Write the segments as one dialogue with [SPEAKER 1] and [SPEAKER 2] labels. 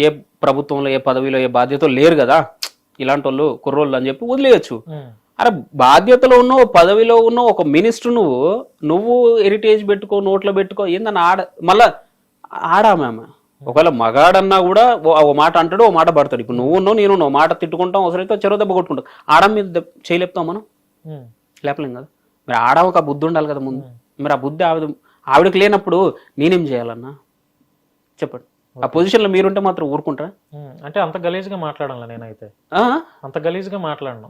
[SPEAKER 1] ఏ ప్రభుత్వంలో ఏ పదవిలో ఏ బాధ్యత లేరు కదా ఇలాంటి వాళ్ళు కుర్రోళ్ళు అని చెప్పి వదిలేయచ్చు. అరే బాధ్యతలో ఉన్నావు పదవిలో ఉన్నావు ఒక మినిస్టర్ నువ్వు హెరిటేజ్ పెట్టుకో నోట్లో పెట్టుకో ఏందన్న మళ్ళా ఆడామె ఒకవేళ మగాడన్నా కూడా ఓ మాట అంటాడు ఓ మాట పడతాడు. ఇప్పుడు నువ్వు ఉన్నావు నేను ఉన్నావు మాట తిట్టుకుంటాం అవసరమైతే చెరవ దెబ్బ కొట్టుకుంటాం. ఆడ మీద చేయలేపుతాం మనం లేపలేం కదా. మరి ఆడ ఒక బుద్ధి ఉండాలి కదా ముందు. మరి ఆ బుద్ధి ఆవిడకి లేనప్పుడు నేనేం చేయాలన్నా చెప్పండి. ఆ పొజిషన్ లో మీరుంటే మాత్రం ఊరుకుంటారా?
[SPEAKER 2] అంటే అంత గలీజ్గా మాట్లాడాల నేనైతే అంత గలీజ్గా మాట్లాడను.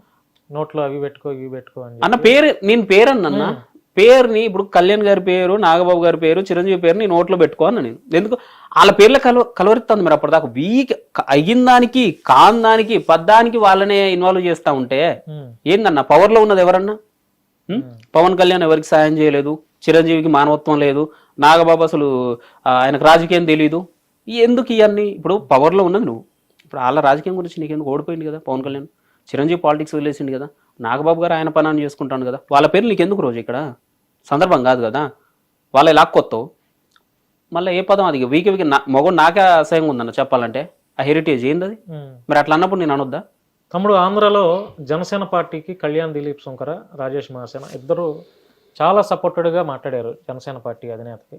[SPEAKER 2] నోట్లో అవి పెట్టుకో ఇవి పెట్టుకో అని
[SPEAKER 1] అన్న పేరు నేను పేరు అన్న పేరుని ఇప్పుడు కళ్యాణ్ గారి పేరు నాగబాబు గారి పేరు చిరంజీవి పేరు నీ నోట్లో పెట్టుకో అన్న నేను. ఎందుకు వాళ్ళ పేర్ల కలవరిస్తుంది మరి అప్పటిదాకా వీక్ అయిన దానికి కాని దానికి పద్దానికి వాళ్ళనే ఇన్వాల్వ్ చేస్తా ఉంటే ఏందన్న పవర్ లో ఉన్నది ఎవరన్నా? పవన్ కళ్యాణ్ ఎవరికి సాయం చేయలేదు, చిరంజీవికి మానవత్వం లేదు, నాగబాబు అసలు ఆయనకు రాజకీయం తెలీదు. ఎందుకు ఇవన్నీ? ఇప్పుడు పవర్ లో ఉన్నది నువ్వు. ఇప్పుడు వాళ్ళ రాజకీయం గురించి నీకెందుకు? ఓడిపోయింది కదా పవన్ కళ్యాణ్, చిరంజీవి పాలిటిక్స్ వదిలేసింది కదా, నాగబాబు గారు ఆయన పనాన్ని చేసుకుంటాను కదా. వాళ్ళ పేర్లు నీకెందుకు రోజు? ఇక్కడ సందర్భం కాదు కదా. వాళ్ళ లాక్కొత్తావు మళ్ళీ ఏ పదం అది వీకి మొగడు నాకే అసహ్యంగా ఉందన్న చెప్పాలంటే. ఆ హెరిటేజ్ ఏంది అది? మరి అట్లా అన్నప్పుడు నేను అనొద్దా?
[SPEAKER 2] తమ్ముడు, ఆంధ్రాలో జనసేన పార్టీకి కళ్యాణ్ దిలీప్ శంకర, రాజేష్ మహాసేన ఇద్దరు చాలా సపోర్టెడ్గా మాట్లాడారు జనసేన పార్టీ అధినేతకి.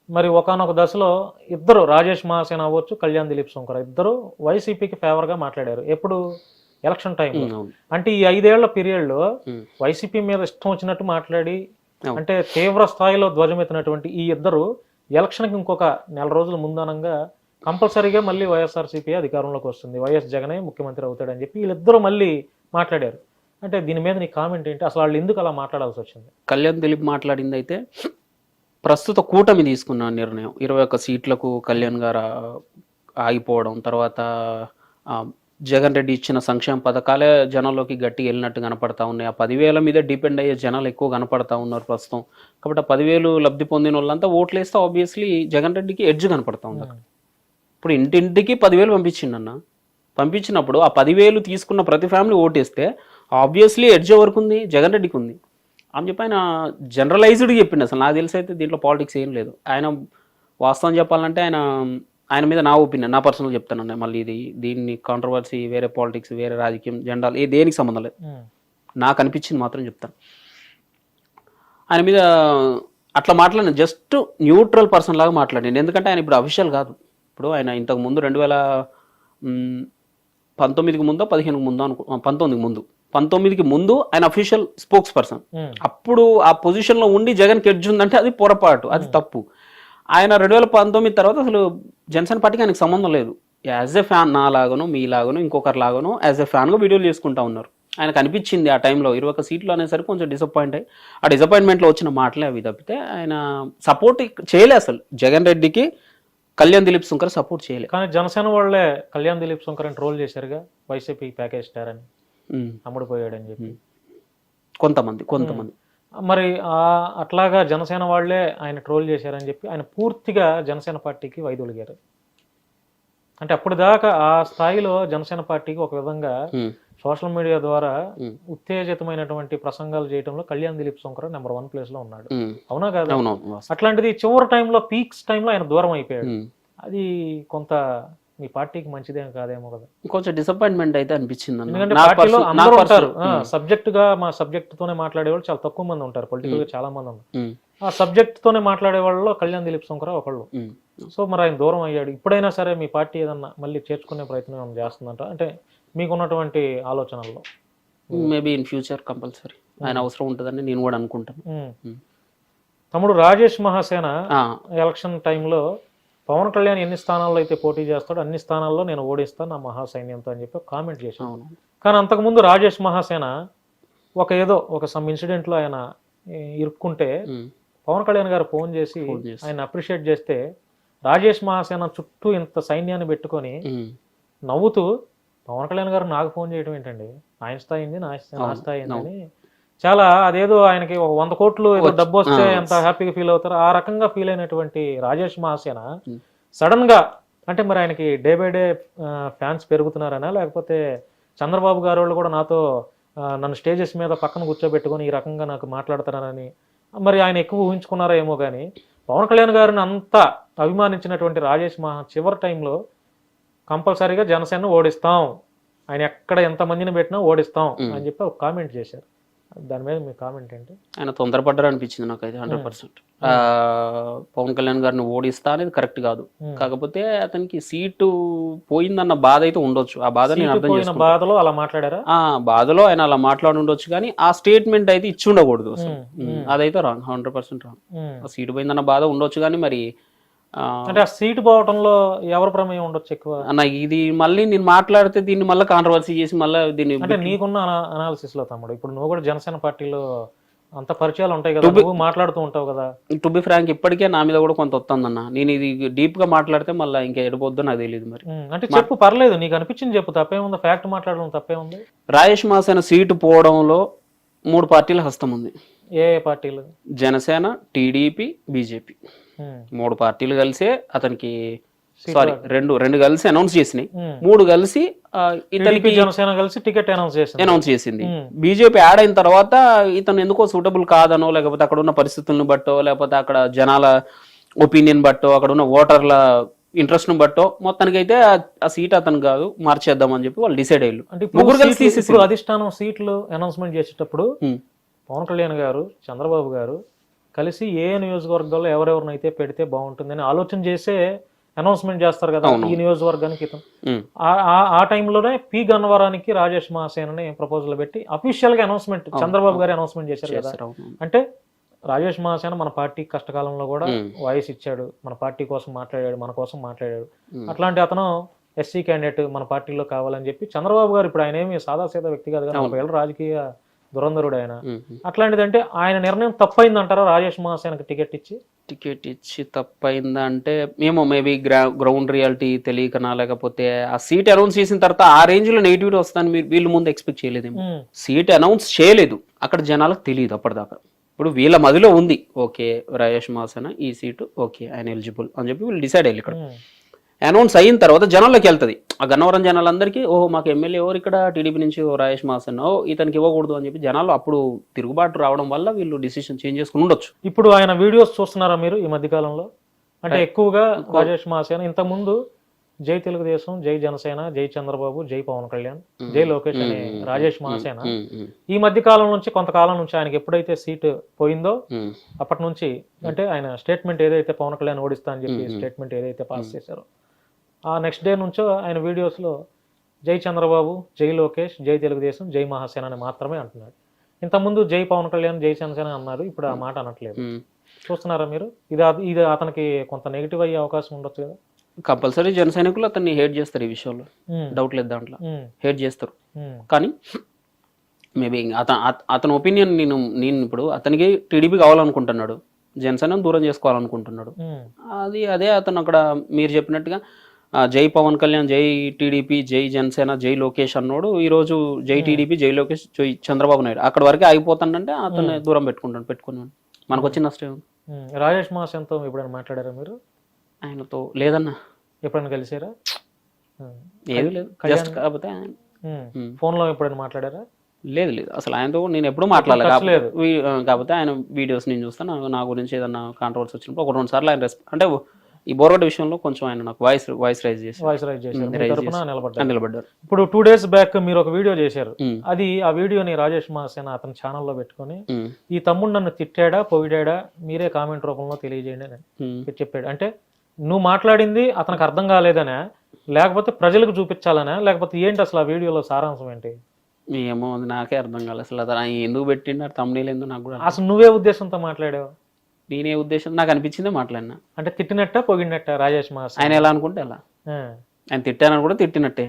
[SPEAKER 2] మరి ఒకానొక దశలో ఇద్దరు రాజేష్ మహాసేన అవ్వచ్చు, కళ్యాణ్ దిలీప్ శంకర ఇద్దరు వైసీపీకి ఫేవర్గా మాట్లాడారు. ఎప్పుడు? ఎలక్షన్ టైంలో. అంటే ఈ 5 ఏళ్ల పీరియడ్లో వైసీపీ మీద ఇష్టం వచ్చినట్టు మాట్లాడి అంటే తీవ్ర స్థాయిలో ధ్వజమెత్తినటువంటి ఈ ఇద్దరు ఎలక్షన్కి ఇంకొక 4 రోజుల ముందనంగా కంపల్సరీగా మళ్ళీ వైఎస్ఆర్సీపీ అధికారంలోకి వస్తుంది, వైఎస్ జగనే ముఖ్యమంత్రి అవుతాడని చెప్పి వీళ్ళిద్దరూ మళ్ళీ మాట్లాడారు. అంటే దీని మీద నీ కామెంట్ ఏంటి? అసలు వాళ్ళు ఎందుకు అలా మాట్లాడాల్సి వచ్చింది?
[SPEAKER 1] కళ్యాణ్ దిలీప్ మాట్లాడింది అయితే ప్రస్తుత కూటమి తీసుకున్న నిర్ణయం 21 సీట్లకు కళ్యాణ్ గారు ఆగిపోవడం, తర్వాత జగన్ రెడ్డి ఇచ్చిన సంక్షేమ పథకాలే జనంలోకి గట్టిగా వెళ్ళినట్టు కనపడతా ఉన్నాయి. ఆ 10,000 మీద డిపెండ్ అయ్యే జనాలు ఎక్కువ కనపడతా ఉన్నారు ప్రస్తుతం. కాబట్టి ఆ 10,000 లబ్ధి పొందిన వాళ్ళంతా ఓట్లు వేస్తే ఆబ్వియస్లీ జగన్ రెడ్డికి ఎడ్జ్ కనపడతా ఉంది. ఇప్పుడు ఇంటింటికి 10,000 పంపించిండన్న. పంపించినప్పుడు ఆ 10,000 తీసుకున్న ప్రతి ఫ్యామిలీ ఓటేస్తే ఆబ్వియస్లీ ఎడ్జ్ ఎవరికి ఉంది? జగన్ రెడ్డికి ఉంది అని చెప్పి ఆయన జనరలైజ్డ్గా చెప్పిండు. అసలు నాకు తెలిసి అయితే దీంట్లో పాలిటిక్స్ ఏం లేదు. ఆయన వాస్తవం చెప్పాలంటే ఆయన మీద నా ఒపీనియన్, నా పర్సనల్ చెప్తాను. మళ్ళీ దీన్ని కాంట్రవర్సీ, వేరే పాలిటిక్స్, వేరే రాజకీయం, జెండాలు దేనికి సంబంధం లేదు. నాకు అనిపించింది మాత్రం చెప్తాను. ఆయన మీద అట్లా మాట్లాడిన జస్ట్ న్యూట్రల్ పర్సన్ లాగా మాట్లాడింది. ఎందుకంటే ఆయన ఇప్పుడు అఫీషియల్ కాదు. ఇప్పుడు ఆయన ఇంతకు ముందు 2019కి ముందో 15కి ముందో 19కి ముందు ఆయన అఫీషియల్ స్పోక్స్ పర్సన్. అప్పుడు ఆ పొజిషన్లో ఉండి జగన్కి ఎడ్జ్ ఉందంటే అది పొరపాటు, అది తప్పు. ఆయన 2019 తర్వాత అసలు జనసేన పార్టీకి ఆయనకు సంబంధం లేదు. యాజ్ ఎ ఫ్యాన్ నా లాగానో మీ లాగానో ఇంకొకరి లాగానో యాజ్ ఎ ఫ్యాన్గా వీడియోలు చేసుకుంటా ఉన్నారు. ఆయనకు అనిపించింది ఆ టైంలో 21 సీట్లు అనేసరికి కొంచెం డిసప్పాయింట్ అయ్యి ఆ డిసప్పాయింట్మెంట్లో వచ్చిన మాటలే అవి తప్పితే ఆయన సపోర్ట్ చేయలే. అసలు జగన్ రెడ్డికి కళ్యాణ్ దిలీప్ శంకర్ సపోర్ట్ చేయలేదు.
[SPEAKER 2] కానీ జనసేన వాళ్ళే కళ్యాణ్ దిలీప్ శంకర్ అని ట్రోల్ చేశారుగా, వైసీపీ ప్యాకేజ్ స్టార్ అని, అమ్ముడుపోయాడని చెప్పి
[SPEAKER 1] కొంతమంది.
[SPEAKER 2] మరి అట్లాగా జనసేన వాళ్లే ఆయన ట్రోల్ చేశారని చెప్పి ఆయన పూర్తిగా జనసేన పార్టీకి వైదొలిగారు. అంటే అప్పటిదాకా ఆ స్థాయిలో జనసేన పార్టీకి ఒక విధంగా సోషల్ మీడియా ద్వారా ఉత్తేజితమైనటువంటి ప్రసంగాలు చేయడంలో కళ్యాణ్ దిలీప్ శంకర్ నెంబర్ 1 ప్లేస్ లో ఉన్నాడు. అవునా కాదు? అట్లాంటిది చివరి టైంలో పీక్స్ టైంలో ఆయన దూరం అయిపోయాడు. అది కొంత మీ పార్టీకి మంచిదేం కాదేమో కదా.
[SPEAKER 1] కొంచెం డిసప్పాయింట్మెంట్ అయితే అనిపించింది.
[SPEAKER 2] ఎందుకంటే పార్టీలో అందరూ ఉంటారు, సబ్జెక్ట్ గా మా సబ్జెక్ట్ తోనే మాట్లాడేవాళ్ళు చాలా తక్కువ మంది ఉంటారు, పొలిటికల్ గా చాలా మంది ఉన్నారు. ఆ సబ్జెక్ట్ తోనే మాట్లాడే వాళ్ళలో కళ్యాణ్ దిలీప్ శంకర్ ఒకళ్ళు. సో మరి ఆయన దూరం అయ్యాడు. ఇప్పుడైనా సరే మీ పార్టీ ఏదన్నా మళ్ళీ చేర్చుకునే ప్రయత్నం చేస్తుందంట, అంటే మీకున్నటువంటి ఆలోచనల్లో?
[SPEAKER 1] మేబీ ఇన్ ఫ్యూచర్ కంపల్సరీ ఆయన అవసరం ఉంటుందని నేను కూడా అనుకుంటాను.
[SPEAKER 2] తమ్ముడు, రాజేష్ మహాసేన ఎలక్షన్ టైంలో పవన్ కళ్యాణ్ ఎన్ని స్థానాల్లో అయితే పోటీ చేస్తాడో అన్ని స్థానాల్లో నేను ఓడిస్తాను నా మహాసైన్యంతో అని చెప్పి కామెంట్ చేశాను. కానీ అంతకుముందు రాజేష్ మహాసేన ఒక సమ్ ఇన్సిడెంట్లో ఆయన ఇరుక్కుంటే పవన్ కళ్యాణ్ గారు ఫోన్ చేసి ఆయన అప్రిషియేట్ చేస్తే రాజేష్ మహాసేన చుట్టూ ఇంత సైన్యాన్ని పెట్టుకొని నవ్వుతూ పవన్ కళ్యాణ్ గారు నాకు ఫోన్ చేయడం ఏంటండి, ఆయన స్థాయి ఏంది, నా స్థాయి ఏందని చాలా అదేదో ఆయనకి 100 కోట్లు ఏదో డబ్బు వస్తే ఎంత హ్యాపీగా ఫీల్ అవుతారో ఆ రకంగా ఫీల్ అయినటువంటి రాజేష్ మహాసేన సడన్ గా, అంటే మరి ఆయనకి డే బై డే ఫ్యాన్స్ పెరుగుతున్నారనా, లేకపోతే చంద్రబాబు గారు వాళ్ళు కూడా నాతో నన్ను స్టేజెస్ మీద పక్కన కూర్చోబెట్టుకొని ఈ రకంగా నాకు మాట్లాడతారని మరి ఆయన ఎక్కువ ఊహించుకున్నారా ఏమో కానీ పవన్ కళ్యాణ్ గారిని అంత అభిమానించినటువంటి రాజేష్ మహా చివరి టైంలో కంపల్సరీగా జనసేన ఓడిస్తాం, ఆయన ఎక్కడ ఎంతమందిని పెట్టినా ఓడిస్తాం అని చెప్పి ఒక కామెంట్ చేశారు. దాని మీద మీ కామెంట్ ఏంటి?
[SPEAKER 1] ఆయన తొందరపడ్డారు అనిపించింది నాకైతే 100%. పవన్ కళ్యాణ్ గారిని ఓడిస్తా అనేది కరెక్ట్ కాదు. కాకపోతే అతనికి సీటు పోయిందన్న బాధ అయితే ఉండొచ్చు. ఆ బాధ నేను అర్థం చేసుకున్నాను.
[SPEAKER 2] బాధలో అలా మాట్లాడారా?
[SPEAKER 1] బాధలో ఆయన అలా మాట్లాడి ఉండొచ్చు, కానీ ఆ స్టేట్మెంట్ అయితే ఇచ్చి ఉండకూడదు అసలు. అదైతే రాంగ్, 100% రాంగ్. ఆ సీటు పోయిందన్న బాధ ఉండొచ్చు, కానీ మరి
[SPEAKER 2] అంటే ఆ సీటు పోవడంలో ఎవరి ప్రమేయం ఉండొచ్చు ఎక్కువ?
[SPEAKER 1] అన్న ఇది మళ్ళీ నేను మాట్లాడితే దీన్ని మళ్ళీ కాంట్రవర్సీ చేసి మళ్ళీ దీన్ని
[SPEAKER 2] అంటే నీకున్న అనాలిసిస్ లో తమ్ముడు, ఇప్పుడు నువ్వు కూడా జనసేన పార్టీలో అంత పరిచయాలు ఉంటాయి కదా, నువ్వు మాట్లాడుతూ ఉంటావు కదా.
[SPEAKER 1] టు బి ఫ్రాంక్ ఇప్పటికే నా మీద కూడా కొంత వస్తుందన్న. నేను ఇది డీప్ గా మాట్లాడితే మళ్ళీ ఇంకా ఎడిపోద్దో నాకు తెలియదు. మరి
[SPEAKER 2] అంటే చెప్పు, పర్లేదు, నీకు అనిపించింది చెప్పు, తప్పేముంది, ఫ్యాక్ట్ మాట్లాడడం తప్పేముంది.
[SPEAKER 1] రాజేష్ మహాసేన సీటు పోవడంలో 3 పార్టీల హస్తం ఉంది.
[SPEAKER 2] ఏ పార్టీలు?
[SPEAKER 1] జనసేన, టీడీపీ, బీజేపీ 3 పార్టీలు కలిసే అతనికి, సారీ రెండు కలిసి అనౌన్స్ చేసినాయి. 3 కలిసి ఇతనికి
[SPEAKER 2] జనసేన కలిసి టికెట్ అనౌన్స్
[SPEAKER 1] చేసింది. బీజేపీ యాడ్ అయిన తర్వాత ఇతను ఎందుకో సూటబుల్ కాదనో, లేకపోతే అక్కడ ఉన్న పరిస్థితులను బట్టో, లేకపోతే అక్కడ జనాల ఒపీనియన్ బట్టో, అక్కడ ఉన్న ఓటర్ల ఇంట్రెస్ట్ ను బట్టో మొత్తానికి అయితే ఆ సీట్ అతను కాదు, మార్చేద్దాం అని చెప్పి వాళ్ళు డిసైడ్ అయ్యారు.
[SPEAKER 2] ముగ్గురు కలిసి అధిష్టానం సీట్లు అనౌన్స్మెంట్ చేసేటప్పుడు పవన్ కళ్యాణ్ గారు, చంద్రబాబు గారు కలిసి ఏ నియోజకవర్గాల్లో ఎవరెవరినైతే పెడితే బాగుంటుందని ఆలోచన చేసే అనౌన్స్మెంట్ చేస్తారు కదా ఈ నియోజకవర్గానికి. ఆ టైంలోనే పి గన్నవరానికి రాజేష్ మహాసేనని ప్రపోజల్ పెట్టి అఫీషియల్ గా అనౌన్స్మెంట్ చంద్రబాబు గారు అనౌన్స్మెంట్ చేశారు కదా. అంటే రాజేష్ మహాసేన మన పార్టీ కష్టకాలంలో కూడా వాయిస్ ఇచ్చాడు, మన పార్టీ కోసం మాట్లాడాడు, మన కోసం మాట్లాడాడు. అట్లాంటి అతను ఎస్సీ క్యాండిడేట్ మన పార్టీలో కావాలని చెప్పి చంద్రబాబు గారు, ఇప్పుడు ఆయన ఏమి సాదాసీదా వ్యక్తి కాదు కదా, 40 ఏళ్ళ రాజకీయ దురంధరుడు ఆయన. అట్లాంటిదంటే ఆయన నిర్ణయం తప్పైందంటారా రాజేష్ మహాసేనకి టికెట్ ఇచ్చి?
[SPEAKER 1] తప్పైందంటే మేము మేబీ గ్రౌండ్ రియాలిటీ తెలియకనా, లేకపోతే ఆ సీట్ అనౌన్స్ చేసిన తర్వాత ఆ రేంజ్ లో నెగిటివిటీ వస్తుందని వీళ్ళు ముందు ఎక్స్పెక్ట్ చేయలేదేమో. సీట్ అనౌన్స్ చేయలేదు, అక్కడ జనాలకు తెలియదు అప్పటిదాకా. ఇప్పుడు వీళ్ళ మదిలో ఉంది, ఓకే రాజేష్ మహాసేన ఈ సీటు ఓకే ఆయన ఎలిజిబుల్ అని చెప్పి వీళ్ళు డిసైడ్ అయ్యారు. ఇక్కడ అనౌన్స్ అయిన తర్వాత జనాల్లోకి వెళ్తుంది. ఆ గన్నవరం జనాలందరికీ ఓహో మాకు ఎమ్మెల్యే ఎవరు ఇక్కడ టీడీపీ నుంచి రాజేష్ మహాసేన, ఇతనికి ఇవ్వకూడదు అని చెప్పి జనాలు అప్పుడు తిరుగుబాటు రావడం వల్ల వీళ్ళు డిసిషన్ చేంజ్ చేసుకుని ఉండొచ్చు.
[SPEAKER 2] ఇప్పుడు ఆయన వీడియోస్ చూస్తున్నారా మీరు ఈ మధ్య కాలంలో? అంటే ఎక్కువగా రాజేష్ మహాసేన ఇంతకుముందు జై తెలుగుదేశం, జై జనసేన, జై చంద్రబాబు, జై పవన్ కళ్యాణ్, జై లోకేష్ అనే రాజేష్ మహాసేన ఈ మధ్య కాలం నుంచి, కొంతకాలం నుంచి ఆయనకి ఎప్పుడైతే సీటు పోయిందో అప్పటి నుంచి, అంటే ఆయన స్టేట్మెంట్ ఏదైతే పవన్ కళ్యాణ్ ఓడిస్తా అని చెప్పి స్టేట్మెంట్ ఏదైతే పాస్ చేశారో ఆ నెక్స్ట్ డే నుంచో ఆయన వీడియోస్లో జై చంద్రబాబు, జై లోకేష్, జై తెలుగుదేశం, జై మహాసేన అని మాత్రమే అంటున్నాడు. ఇంతకుముందు జై పవన్ కళ్యాణ్, జై జనసేన అన్నారు, ఇప్పుడు ఆ మాట అనట్లేదు. చూస్తున్నారా మీరు? ఇది అతనికి కొంత నెగిటివ్ అయ్యే అవకాశం ఉండొచ్చు కదా.
[SPEAKER 1] కంపల్సరీ జన సైనికులు అతన్ని హేట్ చేస్తారు, ఈ విషయంలో డౌట్ లేదు, దాంట్లో హేట్ చేస్తారు. కానీ మేబీ అతని ఒపీనియన్, నేను ఇప్పుడు అతనికి టీడీపీ కావాలనుకుంటున్నాడు, జనసేన దూరం చేసుకోవాలనుకుంటున్నాడు. అదే అతను అక్కడ మీరు చెప్పినట్టుగా జై పవన్ కళ్యాణ్, జై టీడీపీ, జై జనసేన, జై లోకేష్ అన్నోడు ఈరోజు జై టీడీపీ, జై లోకేష్, జై చంద్రబాబు నాయుడు అక్కడ వరకే ఆగిపోతాడంటే అతన్ని దూరం పెట్టుకున్నాను. మనకు వచ్చిన నష్టం.
[SPEAKER 2] రాజేష్ మహాసేనతో ఎప్పుడైనా మాట్లాడారా మీరు?
[SPEAKER 1] ఆయనతో లేదన్నా.
[SPEAKER 2] ఎప్పుడైనా కలిసారా?
[SPEAKER 1] ఏది లేదు, జస్ట్ కాకపోతే
[SPEAKER 2] ఫోన్ లో ఎప్పుడైనా మాట్లాడారా?
[SPEAKER 1] లేదు అసలు ఆయనతో నేను ఎప్పుడు మాట్లాడలేదు. కాకపోతే ఆయన వీడియోస్ నేను చూస్తాను, నా గురించి ఏదన్నా కాంట్రవర్సీ వచ్చినప్పుడు 1-2 సార్లు ఆయన అంటే ఈ బోర్గడ్ విషయంలో కొంచెం ఆయన నాకు వాయిస్ రైజ్ చేశారు. నిలబడ్డారు.
[SPEAKER 2] ఇప్పుడు 2 days బ్యాక్ మీరు ఒక వీడియో చేశారు, అది ఆ వీడియోని రాజేష్ మహాసేన అతని ఛానల్లో పెట్టుకొని ఈ తమ్ముడు నన్ను తిట్టాడా పొగిడాడా మీరే కామెంట్ రూపంలో తెలియజేయండి అని చెప్పాడు. అంటే నువ్వు మాట్లాడింది అతనికి అర్థం కాలేదనా, లేకపోతే ప్రజలకు చూపించాలనా, లేకపోతే ఏంటి అసలు ఆ వీడియోలో సారాంశం ఏంటి?
[SPEAKER 1] ఏమో నాకే అర్థం కాలేదు అసలు. అతను ఎందుకు పెట్టిండు తమ్ముడు ఎందుకు నాకు కూడా
[SPEAKER 2] అసలు నువ్వే ఉద్దేశంతో మాట్లాడావు?
[SPEAKER 1] నేనే ఉద్దేశం నాకు అనిపించిందే మాట్లాడినా.
[SPEAKER 2] అంటే తిట్టినట్ట పొగిడినట్ట రాజేష్ మహాసేన?
[SPEAKER 1] ఆయన ఎలా అనుకుంటే అలా. ఆయన తిట్టానని కూడా తిట్టినట్టే,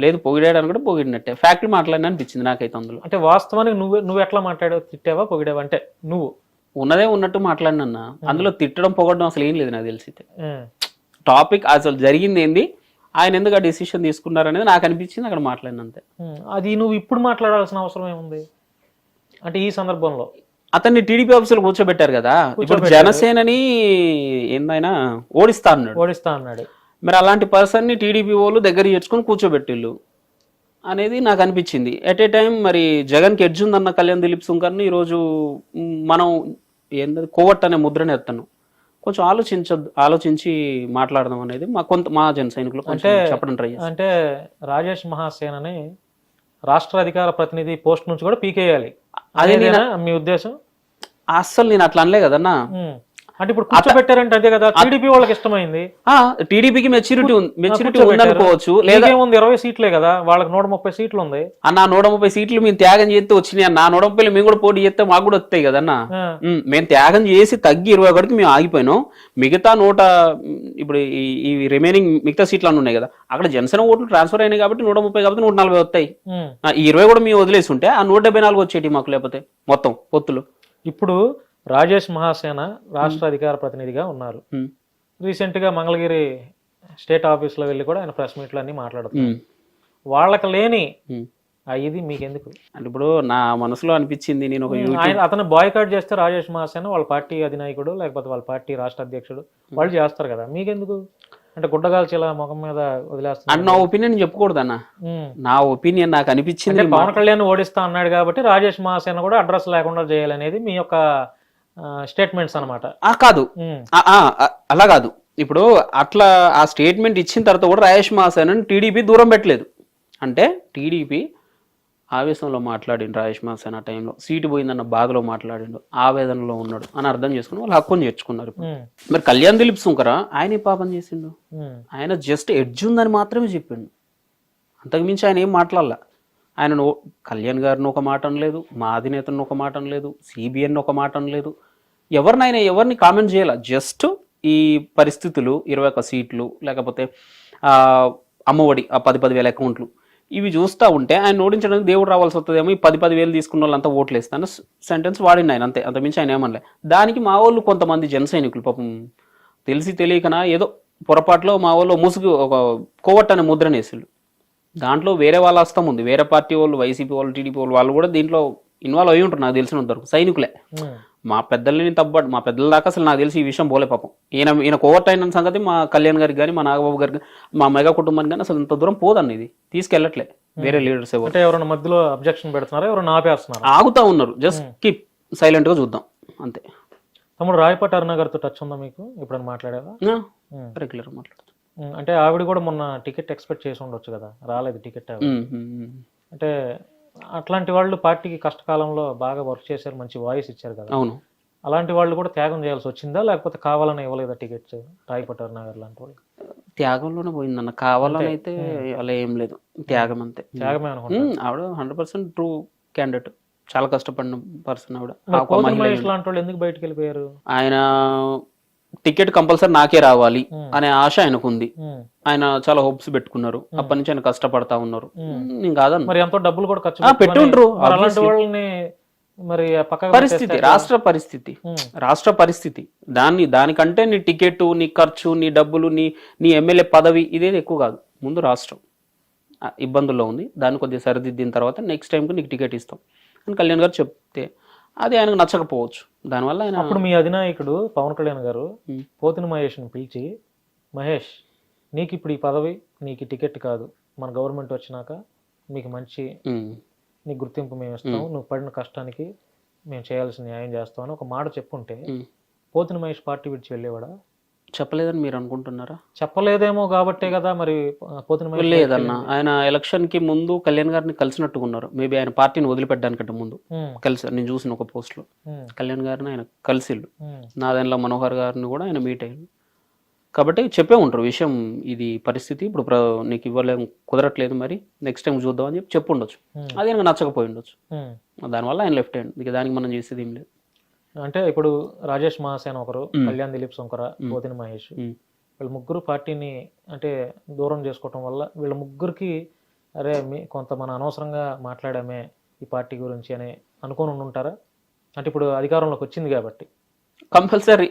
[SPEAKER 1] లేదు పొగిడాడని కూడా పొగిడినట్టే. ఫ్యాక్టరీ మాట్లాడినా అనిపించింది నాకైతే అందులో.
[SPEAKER 2] అంటే వాస్తవానికి నువ్వు ఎట్లా మాట్లాడావు? తిట్టావా పొగిడావా? అంటే నువ్వు
[SPEAKER 1] ఉన్నదే ఉన్నట్టు మాట్లాడినన్నా, అందులో తిట్టడం పొగడడం అసలు ఏం లేదు నాకు తెలిసి. టాపిక్ అసలు జరిగింది ఏంది, ఆయన ఎందుకు ఆ డెసిషన్ తీసుకున్నారనేది నాకు అనిపించింది అక్కడ మాట్లాడినంతే.
[SPEAKER 2] అది నువ్వు ఇప్పుడు మాట్లాడాల్సిన అవసరం ఏముంది? అంటే ఈ సందర్భంలో
[SPEAKER 1] అతన్ని టీడీపీ ఆఫీసులో కూర్చోబెట్టారు కదా, ఇప్పుడు జనసేనని ఏందైనా ఓడిస్తా అన్నాడు. మరి అలాంటి పర్సన్ని టీడీపీ వాళ్ళు దగ్గర చేర్చుకొని కూర్చోబెట్టిళ్ళు అనేది నాకు అనిపించింది. ఎట్ ఏ టైం మరి జగన్కి ఎడ్జ్ ఉందన్న కళ్యాణ్ దిలీప్ సుంకర్ని ఈరోజు మనం ఏంటది కోవట్ అనే ముద్రని ఎత్తాను. కొంచెం ఆలోచించి మాట్లాడదాం అనేది మా జన సైనికులు కొంచెం చెప్పడం ట్రై చేస్తాం.
[SPEAKER 2] అంటే రాజేష్ మహాసేనని రాష్ట్ర అధికార ప్రతినిధి పోస్ట్ నుంచి కూడా పీకేయాలి అదేనా మీ ఉద్దేశం?
[SPEAKER 1] అస్సలు నేను అట్లా అనలే కదన్నా.
[SPEAKER 2] అంటే ఇప్పుడు కూర్చోబెట్టారంటే అంతే కదా, టీడీపీ వాళ్ళకి ఇష్టమైంది.
[SPEAKER 1] టీడీపీకి మెచ్యూరిటీ ఉందనుకోవచ్చు, లేదా
[SPEAKER 2] 20 సీట్లే కదా, వాళ్ళకి 130 సీట్లు ఉంది.
[SPEAKER 1] అన్న 130 సీట్లు మేము త్యాగం చేస్తే వచ్చినాయి అన్న. 130 మేము కూడా పోటీ చేస్తే మాకు కూడా వస్తాయి కదన్నా. మేము త్యాగం చేసి తగ్గి 21కి మేము ఆగిపోయినాం. మిగతా ఇప్పుడు ఈ రిమైనింగ్ మిగతా సీట్లు అన్నీ ఉన్నాయి కదా, అక్కడ జనసేన ఓట్లు ట్రాన్స్ఫర్ అయినాయి కాబట్టి 130 కాబట్టి 140 వస్తాయి. ఈ 20 కూడా మేము వదిలేసి ఉంటే ఆ 174 వచ్చేటి మాకు, లేకపోతే మొత్తం పొత్తులు.
[SPEAKER 2] ఇప్పుడు రాజేష్ మహాసేన రాష్ట్ర అధికార ప్రతినిధిగా ఉన్నారు. రీసెంట్ గా మంగళగిరి స్టేట్ ఆఫీస్ లో వెళ్ళి కూడా ఆయన ప్రెస్ మీట్లు అన్ని మాట్లాడుతున్నారు. వాళ్ళకి లేని ఇది మీకెందుకు
[SPEAKER 1] అంటే ఇప్పుడు నా మనసులో అనిపించింది, నేను
[SPEAKER 2] అతను బాయ్కాట్ చేస్తే రాజేష్ మహాసేన వాళ్ళ పార్టీ అధినాయకుడు లేకపోతే వాళ్ళ పార్టీ రాష్ట్ర అధ్యక్షుడు వాళ్ళు చేస్తారు కదా, మీకెందుకు అంటే గుడ్డగాల్చి ఇలా ముఖం మీద వదిలేస్తారు?
[SPEAKER 1] నా ఒపీనియన్ చెప్పకూడదు అన్న, నా ఒపీనియన్ నాకు అనిపించింది.
[SPEAKER 2] పవన్ కళ్యాణ్ ఓడిస్తా అన్నాడు కాబట్టి రాజేష్ మహాసేన కూడా అడ్రస్ లేకుండా చేయాలనేది మీ యొక్క స్టేట్మెంట్స్ అన్నమాట.
[SPEAKER 1] కాదు, అలా కాదు. ఇప్పుడు అట్లా ఆ స్టేట్మెంట్ ఇచ్చిన తర్వాత కూడా రాజేష్ మహాసేనని టీడీపీ దూరం పెట్టలేదు. అంటే టీడీపీ ఆవేశంలో మాట్లాడిండు రాజేష్ మహాసేన టైంలో, సీటు పోయిందన్న బాధలో మాట్లాడిండు, ఆవేదనలో ఉన్నాడు అని అర్థం చేసుకుని వాళ్ళు హక్కుని చేర్చుకున్నారు. మరి కళ్యాణ్ దిలీప్ సుంకర ఆయన పాపం చేసిండు, ఆయన జస్ట్ ఎడ్జ్ ఉందని మాత్రమే చెప్పిండు, అంతకుమించి ఆయన ఏం మాట్లాడలా. ఆయన కళ్యాణ్ గారిని ఒక మాట అనలేదు, మా అధినేతను ఒక మాట అనలేదు, సిబిఎన్ ఒక మాట అనలేదు, ఎవరిని కామెంట్ చేయాల. జస్ట్ ఈ పరిస్థితులు 21 సీట్లు లేకపోతే అమ్మఒడి ఆ 10,000 అకౌంట్లు ఇవి చూస్తూ ఉంటే ఆయన ఓడించడానికి దేవుడు రావాల్సి వస్తుందేమో, ఈ 10,000 తీసుకున్న వాళ్ళంతా ఓట్లు వేస్తాను సెంటెన్స్ వాడింది ఆయన, అంతే, అంతమించి ఆయన ఏమనలే. దానికి మా వాళ్ళు కొంతమంది జన సైనికులు పాపం తెలిసి తెలియకనా ఏదో పొరపాటులో మా వాళ్ళు ముసుగు ఒక కోవట్ అనే ముద్రను వేసారు. దాంట్లో వేరే వాళ్ళ హస్తం ఉంది, వేరే పార్టీ వాళ్ళు, వైసీపీ వాళ్ళు, టీడీపీ వాళ్ళు కూడా దీంట్లో ఇన్వాల్వ్ అయ్యి ఉంటారు నాకు తెలిసినంత వరకు, సైనికులే. మా పెద్దల్ని తప్పడు, మా పెద్దల దాకా అసలు నాకు తెలిసి ఈ విషయం పోలే పాపం. ఈయన కోవర్ట్ అయిన సంగతి మా కళ్యాణ్ గారికి కానీ, మా నాగబాబు గారికి, మా మెగా కుటుంబానికి కానీ అసలు ఇంత దూరం పోదండి, ఇది తీసుకెళ్ళట్లే వేరే లీడర్స్ ఎవరు.
[SPEAKER 2] అంటే ఎవరైనా మధ్యలో అబ్జెక్షన్ పెడుతున్నారా, ఎవరైనా ఆపేస్తున్నారు,
[SPEAKER 1] ఆగుతా ఉన్నారు, జస్ట్ కీప్ సైలెంట్ గా చూద్దాం అంతే.
[SPEAKER 2] తమ్ముడు రాయపాటి అరుణ గారితో టచ్ ఉందా మీకు, ఎప్పుడైనా మాట్లాడేదా?
[SPEAKER 1] రెగ్యులర్ మాట్లాడుతాం.
[SPEAKER 2] అంటే ఆవిడ కూడా మొన్న టికెట్ ఎక్స్పెక్ట్ చేసి ఉండొచ్చు కదా, రాలేదు టికెట్. అంటే అట్లాంటి వాళ్ళు పార్టీకి కష్టకాలంలో బాగా వర్క్ చేశారు, మంచి వాయిస్ ఇచ్చారు కదా.
[SPEAKER 1] అవును,
[SPEAKER 2] అలాంటి వాళ్ళు కూడా త్యాగం చేయాల్సి వచ్చిందా, లేకపోతే కావాలని ఇవ్వలేదా టికెట్స్ రాయపాటి అరుణ గారు లాంటి వాళ్ళు?
[SPEAKER 1] త్యాగంలోనే పోయిందన్న, కావాలని అయితే అలా ఏం లేదు, త్యాగం అంతే.
[SPEAKER 2] త్యాగమే అనుకుంటా.
[SPEAKER 1] ఆవిడ 100% ట్రూ క్యాండిడేట్, చాలా కష్టపడిన పర్సన్ ఆవిడ.
[SPEAKER 2] లాంటి వాళ్ళు ఎందుకు బయటకు వెళ్ళిపోయారు?
[SPEAKER 1] ఆయన టికెట్ కంపల్సరీ నాకే రావాలి అనే ఆశ ఆయనకు ఉంది, ఆయన చాలా హోప్స్ పెట్టుకున్నారు, అప్పటి నుంచి ఆయన కష్టపడతా ఉన్నారు. కాదన్న,
[SPEAKER 2] మరి ఎంతో డబ్బులు కూడా ఖర్చు
[SPEAKER 1] పెట్టుండ్రు.
[SPEAKER 2] అలాంటి వాళ్ళని మరి
[SPEAKER 1] పరిస్థితి, రాష్ట్ర పరిస్థితి దానికంటే నీ టికెట్, నీ ఖర్చు, నీ డబ్బులు, నీ ఎమ్మెల్యే పదవి ఇదేది ఎక్కువ కాదు. ముందు రాష్ట్రం ఇబ్బందుల్లో ఉంది, దాన్ని కొద్దిగా సరిదిద్దిన తర్వాత నెక్స్ట్ టైంకి నీకు టికెట్ ఇస్తాం అని కళ్యాణ్ గారు చెప్తే అది ఆయనకు నచ్చకపోవచ్చు. దానివల్ల ఆయన
[SPEAKER 2] అప్పుడు మీ అధినాయకుడు పవన్ కళ్యాణ్ గారు పోతిన మహేష్ని పిలిచి, మహేష్ నీకు ఇప్పుడు ఈ పదవి, నీకు టికెట్ కాదు, మన గవర్నమెంట్ వచ్చినాక మీకు మంచి నీ గుర్తింపు మేము ఇస్తాం, నువ్వు పడిన కష్టానికి మేము చేయాల్సిన న్యాయం చేస్తాం అని ఒక మాట చెప్పుంటే పోతిన మహేష్ పార్టీ విడిచి వెళ్ళేవాడా?
[SPEAKER 1] చెప్పలేదని మీరు అనుకుంటున్నారా?
[SPEAKER 2] చెప్పలేదేమో కాబట్టే కదా మరి పోతిన మహేష్.
[SPEAKER 1] లేదన్న, ఆయన ఎలక్షన్ కి ముందు కళ్యాణ్ గారిని కలిసినట్టుకున్నారు, మేబీ ఆయన పార్టీని వదిలిపెట్టడానికంటే ముందు కలిసి. నేను చూసిన ఒక పోస్ట్ లో కళ్యాణ్ గారిని ఆయన కలిసిళ్ళు, నాదెండ్ల మనోహర్ గారిని కూడా ఆయన మీట్ అయ్యారు. కాబట్టి చెప్పే ఉంటారు విషయం, ఇది పరిస్థితి, ఇప్పుడు నీకు ఇవ్వలేము, కుదరట్లేదు, మరి నెక్స్ట్ టైం చూద్దాం అని చెప్పి ఉండొచ్చు. అది ఆయనకు నచ్చకపోయి ఉండొచ్చు, దానివల్ల ఆయన లెఫ్ట్ హ్యాండ్, ఇక దానికి మనం చేసేది ఏం లేదు.
[SPEAKER 2] అంటే ఇప్పుడు రాజేష్ మహాసేన ఒకరు, కళ్యాణ్ దిలీప్ సుంకర, పోతిన మహేష్, వీళ్ళ ముగ్గురు పార్టీని అంటే దూరం చేసుకోవటం వల్ల వీళ్ళ ముగ్గురికి అరే కొంత మన అనవసరంగా మాట్లాడామే ఈ పార్టీ గురించి అని అనుకోని ఉంటారా? అంటే ఇప్పుడు అధికారంలోకి వచ్చింది కాబట్టి
[SPEAKER 1] కంపల్సరీ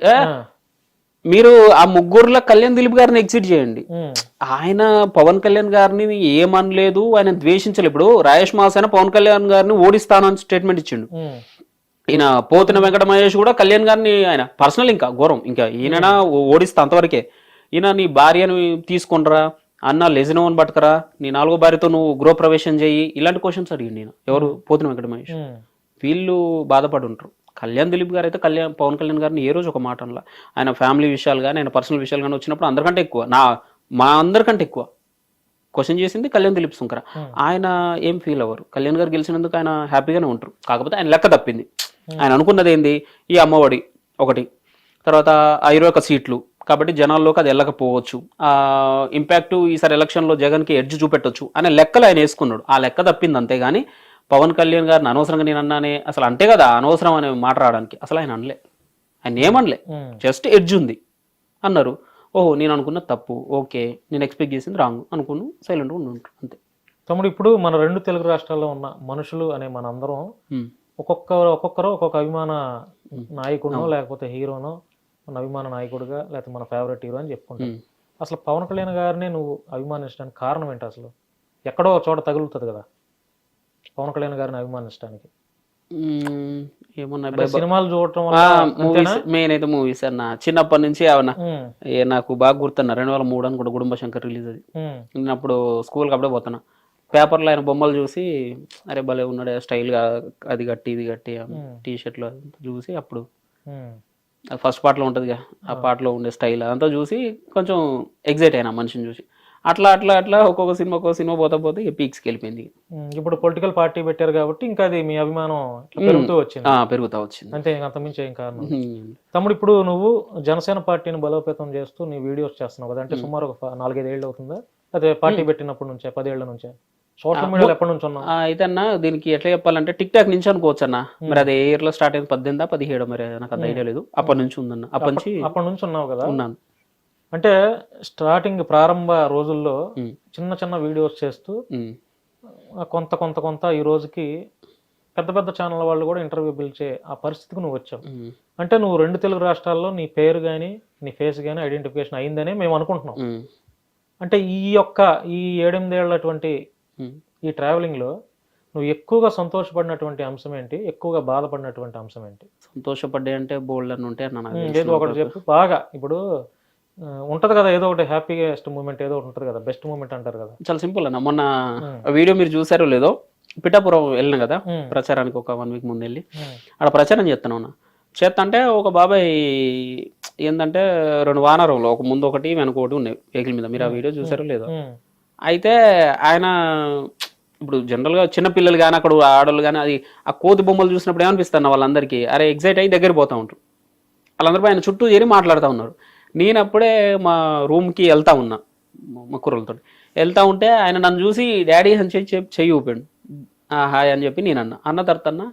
[SPEAKER 1] మీరు ఆ ముగ్గురులో కళ్యాణ్ దిలీప్ గారిని ఎగ్జిట్ చేయండి. ఆయన పవన్ కళ్యాణ్ గారిని ఏమనలేదు, ఆయన ద్వేషించలేదు. ఇప్పుడు రాజేష్ మహాసేన పవన్ కళ్యాణ్ గారిని ఓడిస్తానని స్టేట్మెంట్ ఇచ్చిండు. ఈయన పోతిన వెంకట మహేష్ కూడా కళ్యాణ్ గారిని ఆయన పర్సనల్ ఇంకా ఘోరం, ఇంకా ఈయన ఓడిస్తా అంతవరకే. ఈయన నీ భార్యను తీసుకుంటరా అన్న, లెజినోని పట్టుకరా, నీ 4వ భార్యతో నువ్వు గృహప్రవేశం చెయ్యి, ఇలాంటి క్వశ్చన్స్ అడిగింది ఈయన. ఎవరు? పోతిన వెంకట మహేష్. వీళ్ళు బాధపడి ఉంటారు. కళ్యాణ్ దిలీప్ గారు అయితే పవన్ కళ్యాణ్ గారిని ఏ రోజు ఒక మాట అనలా. ఆయన ఫ్యామిలీ విషయాలు కానీ ఆయన పర్సనల్ విషయాలు కానీ వచ్చినప్పుడు అందరికంటే ఎక్కువ మా అందరికంటే ఎక్కువ క్వశ్చన్ చేసింది కళ్యాణ్ దిలీప్ సుంకర. ఆయన ఏం ఫీల్ అవ్వరు. కళ్యాణ్ గారు గెలిచినందుకు ఆయన హ్యాపీగానే ఉంటారు. కాకపోతే ఆయన లెక్క తప్పింది. ఆయన అనుకున్నది ఏంది, ఈ అమ్మఒడి ఒకటి, తర్వాత 21 సీట్లు కాబట్టి జనాల్లోకి అది వెళ్ళకపోవచ్చు, ఇంపాక్ట్ ఈసారి ఎలక్షన్లో జగన్కి ఎడ్జ్ చూపెట్టొచ్చు అనే లెక్కలు ఆయన వేసుకున్నాడు. ఆ లెక్క తప్పింది అంతేగాని పవన్ కళ్యాణ్ గారిని అనవసరంగా నేను అన్నానే అసలు అంటే కదా అనవసరం అనే మాట రావడానికి అసలు ఆయన అనలే. ఆయన ఏమనలే, జస్ట్ ఎడ్జ్ ఉంది అన్నారు. ఓహో నేను అనుకున్న తప్పు, ఓకే నేను ఎక్స్పెక్ట్ చేసింది రాంగ్ అనుకున్నాను, సైలెంట్గా ఉండు అంతే.
[SPEAKER 2] తమ్ముడు ఇప్పుడు మన 2 తెలుగు రాష్ట్రాల్లో ఉన్న మనుషులు అనే మనందరం ఒక్కొక్కరు ఒక్కొక్క అభిమాన నాయకుడునో లేకపోతే హీరోనో మన అభిమాన నాయకుడిగా లేకపోతే మన ఫేవరెట్ హీరో అని చెప్పుకుంటాం. అసలు పవన్ కళ్యాణ్ గారిని నువ్వు అభిమానించడానికి కారణం ఏంటి? అసలు ఎక్కడో చోట తగులుతుంది కదా పవన్ కళ్యాణ్ గారిని అభిమానించడానికి.
[SPEAKER 1] ఏమన్నా
[SPEAKER 2] సినిమాలు చూడటం
[SPEAKER 1] మెయిన్ అయితే మూవీస్ అన్న చిన్నప్పటి నుంచి అవన్నా నాకు బాగా గుర్తున్నా. 2003 అని కూడా గుడుంబ శంకర్ రిలీజ్ అది. నేను అప్పుడు స్కూల్కి అప్పుడే పోతున్నా. పేపర్లో ఆయన బొమ్మలు చూసి అరే భలే ఉన్నాడు స్టైల్గా, అది కట్టి ఇది కట్టి టీ షర్ట్లో చూసి అప్పుడు ఫస్ట్ పార్ట్లో ఉంటుందిగా ఆ పాటలో ఉండే స్టైల్ అదంతా చూసి కొంచెం ఎగ్జైట్ అయినా మనిషిని చూసి. అట్లా ఒక్కొక్క సినిమా పోతే పీక్స్కి వెళ్ళిపోయింది.
[SPEAKER 2] ఇప్పుడు పొలిటికల్ పార్టీ పెట్టారు కాబట్టి ఇంకా అది మీ అభిమానం పెరుగుతూ వచ్చింది అంతే, అంతమించి ఏం కారణం. తమ్ముడు ఇప్పుడు నువ్వు జనసేన పార్టీని బలోపేతం చేస్తూ నీ వీడియోస్ చేస్తున్నావు కదా, అంటే సుమారు ఒక 4-5 ఏళ్ళు అవుతుందా? అదే పార్టీ పెట్టినప్పటి నుంచే 10 ఏళ్ల నుంచే సోషల్ మీడియాలో ఎప్పటి నుంచి ఉన్నావు?
[SPEAKER 1] అయితే అన్న దీనికి ఎట్లా చెప్పాలంటే టిక్ టాక్ నుంచి అనుకోవచ్చు అన్న. మరి అది ఏ ఇయర్ లో స్టార్ట్ అయింది, 18, 17 మరి నాకు అంత ఐడియా లేదు. అప్పటి నుంచి ఉందన్న.
[SPEAKER 2] అప్పటి నుంచి ఉన్నావు కదా?
[SPEAKER 1] ఉన్నాను.
[SPEAKER 2] అంటే స్టార్టింగ్ ప్రారంభ రోజుల్లో చిన్న వీడియోస్ చేస్తూ కొంత ఈ రోజుకి పెద్ద ఛానల్ వాళ్ళు కూడా ఇంటర్వ్యూ పిలిచే ఆ పరిస్థితికి నువ్వు వచ్చావు. అంటే నువ్వు 2 తెలుగు రాష్ట్రాల్లో నీ పేరు కానీ నీ ఫేస్ కానీ ఐడెంటిఫికేషన్ అయిందనే మేము అనుకుంటున్నాం. అంటే ఈ 7-8 ఏళ్ళటువంటి ఈ ట్రావెలింగ్ లో నువ్వు ఎక్కువగా సంతోషపడినటువంటి అంశం ఏంటి, ఎక్కువగా బాధపడినటువంటి అంశం ఏంటి?
[SPEAKER 1] సంతోషపడ్డా అంటే బోల్డ్ అని ఉంటే
[SPEAKER 2] ఏదో ఒకటి చెప్పు. బాగా ఇప్పుడు ఉంటది కదా ఏదో ఒకటి హ్యాపీయెస్ట్ మూమెంట్ ఏదో ఒకటి ఉంటది కదా, బెస్ట్ మూమెంట్ అంటారు కదా.
[SPEAKER 1] చాలా సింపుల్ అన్న. మొన్న వీడియో మీరు చూసారో లేదో, పిఠాపురం వెళ్ళిన కదా ప్రచారానికి, ఒక 1 వీక్ ముందు వెళ్ళి అక్కడ ప్రచారం చేస్తున్నాను. అంటే ఒక బాబాయ్ ఏంటంటే 2 వానరంలో ఒక ముందు ఒకటి వెనక ఒకటి ఉన్నాయి వెహికల్ మీద. మీరు ఆ వీడియో చూసారో లేదో. అయితే ఆయన ఇప్పుడు జనరల్గా చిన్నపిల్లలు కానీ అక్కడ ఆడవాళ్ళు కానీ అది ఆ కోతి బొమ్మలు చూసినప్పుడు ఏమనిపిస్తున్నా వాళ్ళందరికీ అరే ఎగ్జైట్ అయ్యి దగ్గర పోతూ ఉంటారు. వాళ్ళందరూ ఆయన చుట్టూ చేరి మాట్లాడుతూ ఉన్నారు. నేను అప్పుడే మా రూమ్కి వెళ్తా ఉన్నా, మా కుర్రలతో వెళ్తా ఉంటే ఆయన నన్ను చూసి డాడీ అని చెయ్యి ఊపాడు. హాయ్ అని చెప్పి నేను అన్న తర్వాత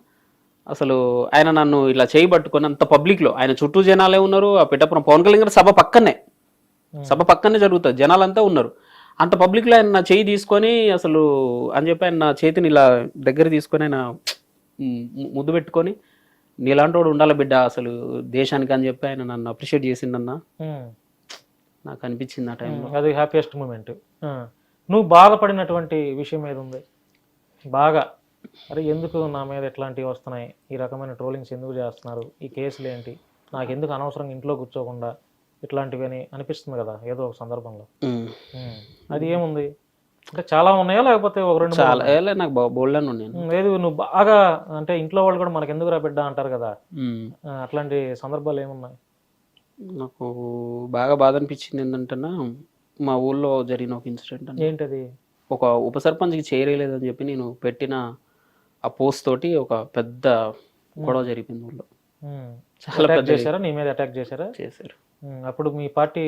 [SPEAKER 1] అసలు ఆయన నన్ను ఇలా చేయి పట్టుకొని అంత పబ్లిక్లో, ఆయన చుట్టూ జనాలే ఉన్నారు. ఆ పిఠాపురం పవన్ కళ్యాణ్ గారి సభ పక్కనే జరుగుతుంది, జనాలంతా ఉన్నారు. అంత పబ్లిక్లో ఆయన నా చేయి తీసుకొని అసలు అని చెప్పి ఆయన నా చేతిని ఇలా దగ్గర తీసుకొని ఆయన ముద్దు పెట్టుకొని నీలాంటి వాడు ఉండాలి బిడ్డ అసలు దేశానికి అని చెప్పి ఆయన నన్ను అప్రిషియేట్ చేసిండన్న. నాకు అనిపించింది ఆ టైంలో.
[SPEAKER 2] అది హ్యాపీయెస్ట్ మూమెంట్. నువ్వు బాధపడినటువంటి విషయం ఏది ఉంది బాగా? అరే ఎందుకు నా మీద ఎట్లాంటివి వస్తున్నాయి, ఈ రకమైన ట్రోలింగ్స్ ఎందుకు చేస్తున్నారు, ఈ కేసులు ఏంటి, నాకు ఎందుకు అనవసరంగా ఇంట్లో కూర్చోకుండా ఇట్లాంటివి అని అనిపిస్తుంది కదా ఏదో ఒక సందర్భంలో. అది ఏముంది అంటే చాలా ఉన్నాయా లేకపోతే 1-2?
[SPEAKER 1] చాలా నాకు బోల్డ్ అని ఉన్నాయి.
[SPEAKER 2] లేదు నువ్వు బాగా అంటే ఇంట్లో వాళ్ళు కూడా మనకి ఎందుకు రా బిడ్డ అంటారు కదా, అట్లాంటి సందర్భాలు ఏమున్నాయి?
[SPEAKER 1] నాకు బాగా బాధ అనిపించింది ఏంటంటే మా ఊళ్ళో జరిగిన ఒక ఇన్సిడెంట్.
[SPEAKER 2] ఏంటది?
[SPEAKER 1] ఒక ఉప సర్పంచ్కి చేరలేదని చెప్పి నేను పెట్టిన ఆ పోస్ట్ తోటి ఒక పెద్ద గొడవ జరిగింది ఊళ్ళో.
[SPEAKER 2] చాలా పెద్ద చేశారా, నీ మీద అటాక్ చేశారు? అప్పుడు మీ పార్టీ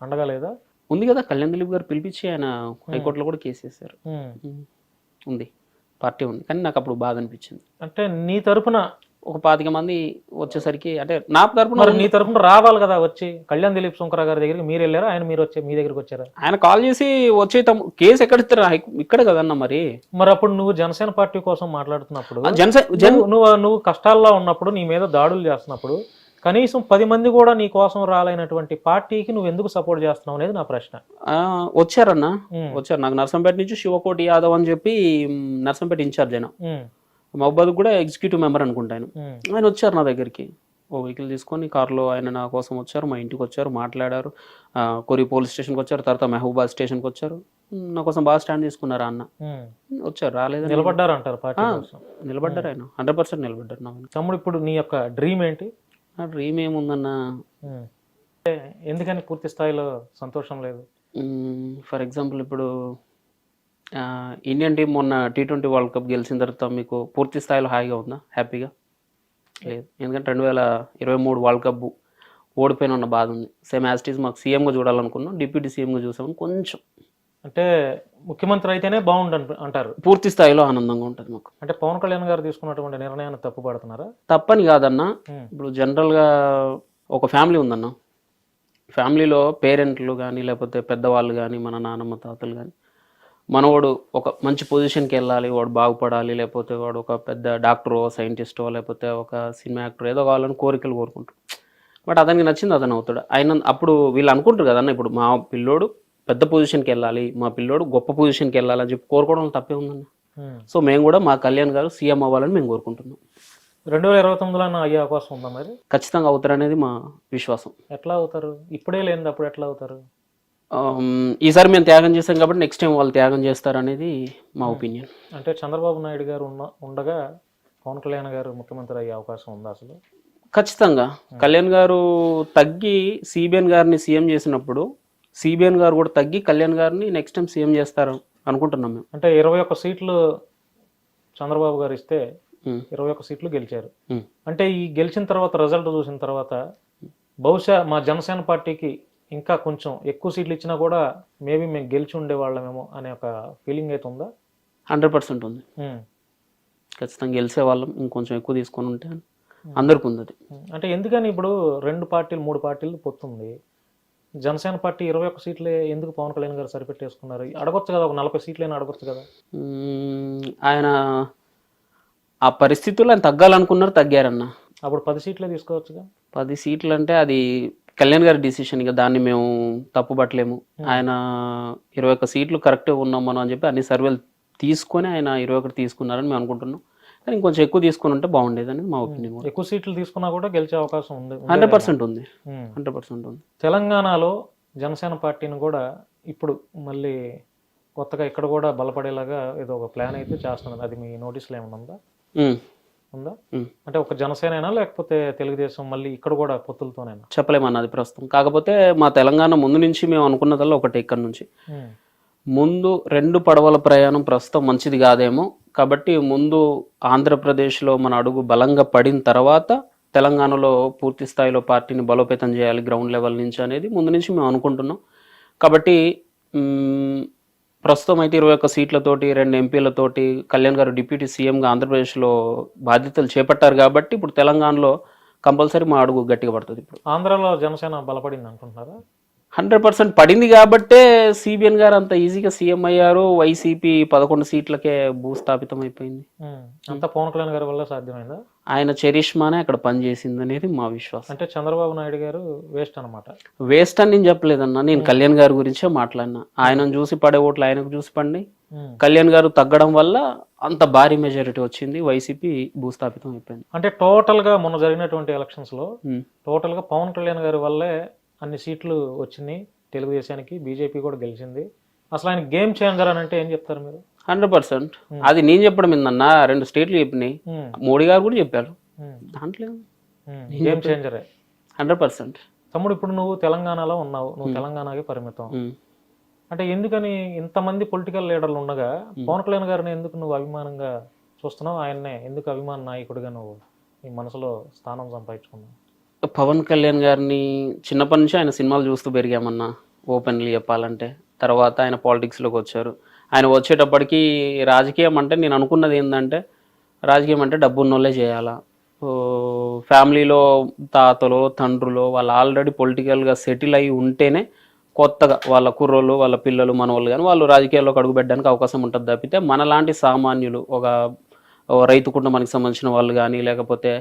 [SPEAKER 2] అండగా లేదా?
[SPEAKER 1] ఉంది కదా, కళ్యాణ్ దిలీప్ గారు పిలిపించి ఆయన హైకోర్టులో కూడా కేసు వేశారు. ఉంది, పార్టీ ఉంది. కానీ నాకు అప్పుడు బాధ అనిపించింది.
[SPEAKER 2] అంటే నీ తరపున
[SPEAKER 1] ఒక 25 మంది వచ్చేసరికి అంటే నా తరపున,
[SPEAKER 2] నీ తరపున రావాలి కదా వచ్చి. కళ్యాణ్ దిలీప్ సుంకర గారి దగ్గరికి మీరు వెళ్ళారా, ఆయన మీరు వచ్చి మీ దగ్గరికి వచ్చారా?
[SPEAKER 1] ఆయన కాల్ చేసి వచ్చే కేసు ఎక్కడ ఇస్తారు, ఇక్కడ కదన్నా. మరి
[SPEAKER 2] అప్పుడు నువ్వు జనసేన పార్టీ కోసం మాట్లాడుతున్నప్పుడు, నువ్వు కష్టాల్లో ఉన్నప్పుడు, నీ మీద దాడులు చేస్తున్నప్పుడు కనీసం 10 మంది కూడా నీ కోసం రాలైనటువంటి పార్టీకి నువ్వు ఎందుకు సపోర్ట్ చేస్తున్నావు అనేది నా ప్రశ్న.
[SPEAKER 1] వచ్చారు నాకు నర్సంపేట నుంచి శివకోటి యాదవ్ అని చెప్పి నర్సంపేట ఇన్ఛార్జ్ అయినా, మహబాద్ కూడా ఎగ్జిక్యూటివ్ మెంబర్ అనుకుంటాను. ఆయన వచ్చారు నా దగ్గరికి, ఓ వెహికల్ తీసుకొని కార్లో ఆయన నా కోసం వచ్చారు, మా ఇంటికి వచ్చారు, మాట్లాడారు. కొరి పోలీస్ స్టేషన్కి వచ్చారు, తర్వాత మహబూబాద్ స్టేషన్కి వచ్చారు, నా కోసం బాగా స్టాండ్ తీసుకున్నారు అన్న. వచ్చారు, రాలేదని
[SPEAKER 2] నిలబడ్డారు అంటారు పార్టీ కోసం.
[SPEAKER 1] నిలబడ్డారు, ఆయన 100% నిలబడ్డారు. నా
[SPEAKER 2] తమ్ముడు ఇప్పుడు నీ యొక్క డ్రీమ్ ఏంటి?
[SPEAKER 1] నా డ్రీమ్ ఏముందన్న,
[SPEAKER 2] ఎందుకని పూర్తి స్థాయిలో సంతోషం లేదు?
[SPEAKER 1] ఫర్ ఎగ్జాంపుల్ ఇప్పుడు ఇండియన్ టీం మొన్న T20 వరల్డ్ కప్ గెలిచిన తర్వాత మీకు పూర్తి స్థాయిలో హాయిగా ఉందా, హ్యాపీగా? లేదు. ఎందుకంటే 2023 వరల్డ్ కప్ ఓడిపోయిన ఉన్న బాధ ఉంది. సేమ్ యాజ్ ఇట్ ఈజ్ మాకు సీఎంగా చూడాలనుకున్నాం, డిప్యూటీ సీఎంగా చూసామని కొంచెం.
[SPEAKER 2] అంటే ముఖ్యమంత్రి అయితేనే బాగుండు అంటారు.
[SPEAKER 1] పూర్తి స్థాయిలో ఆనందంగా ఉంటుంది మాకు.
[SPEAKER 2] అంటే పవన్ కళ్యాణ్ గారు తీసుకున్నటువంటి నిర్ణయాన్ని తప్పు పడుతున్నారా?
[SPEAKER 1] తప్పని కాదన్న, ఇప్పుడు జనరల్గా ఒక ఫ్యామిలీ ఉందన్న, ఫ్యామిలీలో పేరెంట్లు కానీ లేకపోతే పెద్దవాళ్ళు కానీ మన నాన్నమ్మ తాతలు కానీ మనవాడు ఒక మంచి పొజిషన్కి వెళ్ళాలి, వాడు బాగుపడాలి, లేకపోతే వాడు ఒక పెద్ద డాక్టరో సైంటిస్టో లేకపోతే ఒక సినిమా యాక్టర్ ఏదో కావాలని కోరికలు కోరుకుంటారు. బట్ అతనికి నచ్చింది అతను అవుతాడు. ఆయన అప్పుడు వీళ్ళు అనుకుంటారు కదన్న, ఇప్పుడు మా పిల్లోడు పెద్ద పొజిషన్కి వెళ్ళాలి, మా పిల్లోడు గొప్ప పొజిషన్కి వెళ్ళాలి అని చెప్పి కోరుకోవడం తప్పే ఉందన్న. సో మేము కూడా మా కళ్యాణ్ గారు సీఎం అవ్వాలని మేము కోరుకుంటున్నాం.
[SPEAKER 2] 2029లో అయ్యే అవకాశం ఉందా మరి?
[SPEAKER 1] ఖచ్చితంగా అవుతారు అనేది మా విశ్వాసం.
[SPEAKER 2] ఎట్లా అవుతారు? ఇప్పుడే లేనిది అప్పుడు ఎట్లా అవుతారు?
[SPEAKER 1] ఈసారి మేము త్యాగం చేస్తాం కాబట్టి నెక్స్ట్ టైం వాళ్ళు త్యాగం చేస్తారు అనేది మా ఒపీనియన్.
[SPEAKER 2] అంటే చంద్రబాబు నాయుడు గారు ఉండగా పవన్ కళ్యాణ్ గారు ముఖ్యమంత్రి అయ్యే అవకాశం ఉందా అసలు?
[SPEAKER 1] ఖచ్చితంగా. కళ్యాణ్ గారు తగ్గి సిబిఎన్ గారిని సీఎం చేసినప్పుడు సిబిఎన్ గారు కూడా తగ్గి కళ్యాణ్ గారిని నెక్స్ట్ టైం సీఎం చేస్తారు అనుకుంటున్నాం మేము.
[SPEAKER 2] అంటే 21 సీట్లు చంద్రబాబు గారు ఇస్తే 21 సీట్లు గెలిచారు. అంటే ఈ గెలిచిన తర్వాత రిజల్ట్ చూసిన తర్వాత బహుశా మా జనసేన పార్టీకి ఇంకా కొంచెం ఎక్కువ సీట్లు ఇచ్చినా కూడా మేబీ మేము గెలిచి ఉండేవాళ్ళమేమో అనే ఒక ఫీలింగ్ అయితే ఉందా?
[SPEAKER 1] 100% ఉంది. ఖచ్చితంగా గెలిచే వాళ్ళం, ఇంకొంచెం ఎక్కువ తీసుకొని ఉంటే అందరికి ఉంది అది.
[SPEAKER 2] అంటే ఎందుకని ఇప్పుడు 2 పార్టీలు 3 పార్టీలు పొత్తుంది, జనసేన పార్టీ 21 సీట్లే ఎందుకు పవన్ కళ్యాణ్ గారు సరిపెట్టేసుకున్నారు? అడగొచ్చు కదా, ఒక 40 సీట్లైనా అడగొచ్చు కదా.
[SPEAKER 1] ఆయన ఆ పరిస్థితుల్లో ఆయన తగ్గాలనుకున్నారు, తగ్గారన్న.
[SPEAKER 2] అప్పుడు 10 సీట్లే తీసుకోవచ్చుగా. 10
[SPEAKER 1] సీట్లు అంటే అది కళ్యాణ్ గారి డిసిషన్, ఇక దాన్ని మేము తప్పు పట్టలేము. ఆయన 21 సీట్లు కరెక్ట్గా ఉన్నాం మనం అని చెప్పి అన్ని సర్వేలు తీసుకొని ఆయన 21 తీసుకున్నారని మేము అనుకుంటున్నాం. కానీ ఇంకొంచెం ఎక్కువ తీసుకుని ఉంటే బాగుండేదని మా ఒపీనియన్.
[SPEAKER 2] ఎక్కువ సీట్లు తీసుకున్నా కూడా గెలిచే అవకాశం ఉంది.
[SPEAKER 1] 100% ఉంది. 100% ఉంది.
[SPEAKER 2] తెలంగాణలో జనసేన పార్టీని కూడా ఇప్పుడు మళ్ళీ కొత్తగా ఇక్కడ కూడా బలపడేలాగా ఏదో ఒక ప్లాన్ అయితే చేస్తున్నది. అది మీ నోటీసులో ఏమైనా ఉందా? ఉందా? అంటే ఒక జనసేన లేకపోతే తెలుగుదేశం మళ్ళీ ఇక్కడ కూడా పొత్తులతోనైనా
[SPEAKER 1] చెప్పలేమన్నది ప్రస్తుతం. కాకపోతే మా తెలంగాణ ముందు నుంచి మేము అనుకున్నదల్లా ఒకటి, ఇక్కడ నుంచి ముందు 2 పడవల ప్రయాణం ప్రస్తుతం మంచిది కాదేమో, కాబట్టి ముందు ఆంధ్రప్రదేశ్లో మన అడుగు బలంగా పడిన తర్వాత తెలంగాణలో పూర్తి స్థాయిలో పార్టీని బలోపేతం చేయాలి గ్రౌండ్ లెవెల్ నుంచి అనేది ముందు నుంచి మేము అనుకుంటున్నాం. కాబట్టి ప్రస్తుతం అయితే 21 సీట్లతోటి 2 ఎంపీలతోటి కళ్యాణ్ గారు డిప్యూటీ సీఎంగా ఆంధ్రప్రదేశ్లో బాధ్యతలు చేపట్టారు కాబట్టి ఇప్పుడు తెలంగాణలో కంపల్సరీ మా అడుగు గట్టిగా పడుతుంది. ఇప్పుడు
[SPEAKER 2] ఆంధ్రాలో జనసేన బలపడింది అనుకుంటున్నారా?
[SPEAKER 1] 100% పడింది కాబట్టే సిబిఎన్ గారు అంత ఈజీగా సీఎం అయ్యారు. వైసీపీ 11 సీట్లకే భూస్థాపితం అయిపోయింది.
[SPEAKER 2] అంతా పవన్ కళ్యాణ్ గారి వల్ల సాధ్యమైందా?
[SPEAKER 1] ఆయన చరిష్మానే అక్కడ పనిచేసింది అనేది మా విశ్వాసం.
[SPEAKER 2] అంటే చంద్రబాబు నాయుడు గారు వేస్ట్ అనమాట.
[SPEAKER 1] వేస్ట్ అని నేను చెప్పలేదన్నా, నేను కళ్యాణ్ గారి గురించే మాట్లాడినా. ఆయనను చూసి పడే ఓట్లు ఆయనకు చూసి పడి కళ్యాణ్ గారు తగ్గడం వల్ల అంత భారీ మెజారిటీ వచ్చింది, వైసీపీ భూస్థాపితం అయిపోయింది.
[SPEAKER 2] అంటే టోటల్ గా మొన్న జరిగినటువంటి ఎలక్షన్స్ లో టోటల్ గా పవన్ కళ్యాణ్ గారి వల్లే అన్ని సీట్లు వచ్చినాయి తెలుగుదేశానికి, బీజేపీ కూడా గెలిచింది. అసలు ఆయన గేమ్ చేంజర్ అని అంటే ఏం చెప్తారు మీరు?
[SPEAKER 1] 100%. అది నేను చెప్పడం ఏందన్నా, 2 స్టేట్లు చెప్పినాయి, మోడీ గారు కూడా చెప్పారు. దాంట్లో
[SPEAKER 2] గేమ్ చేంజరే
[SPEAKER 1] 100%.
[SPEAKER 2] తమ్ముడు ఇప్పుడు నువ్వు తెలంగాణలో ఉన్నావు, నువ్వు తెలంగాణకి పరిమితం. అంటే ఎందుకని ఇంతమంది పొలిటికల్ లీడర్లు ఉండగా పవన్ కళ్యాణ్ గారిని ఎందుకు నువ్వు అభిమానంగా చూస్తున్నావు? ఆయన్నే ఎందుకు అభిమాన నాయకుడిగా నువ్వు నీ మనసులో స్థానం సంపాదించుకున్నావు?
[SPEAKER 1] పవన్ కళ్యాణ్ గారిని చిన్నప్పటి నుంచి ఆయన సినిమాలు చూస్తూ పెరిగామన్నా, ఓపెన్లీ చెప్పాలంటే. తర్వాత ఆయన పాలిటిక్స్లోకి వచ్చారు. ఆయన వచ్చేటప్పటికి రాజకీయం అంటే నేను అనుకున్నది ఏంటంటే, రాజకీయం అంటే డబ్బున్నోళ్ళే చేయాలా. ఫ్యామిలీలో తాతలో తండ్రులో వాళ్ళు ఆల్రెడీ పొలిటికల్గా సెటిల్ అయి ఉంటేనే కొత్తగా వాళ్ళ కుర్రోళ్ళు వాళ్ళ పిల్లలు మనవాళ్ళు కానీ వాళ్ళు రాజకీయాల్లోకి అడుగుపెట్టడానికి అవకాశం ఉంటుంది తప్పితే మనలాంటి సామాన్యులు, ఒక రైతు కుటుంబానికి సంబంధించిన వాళ్ళు కానీ లేకపోతే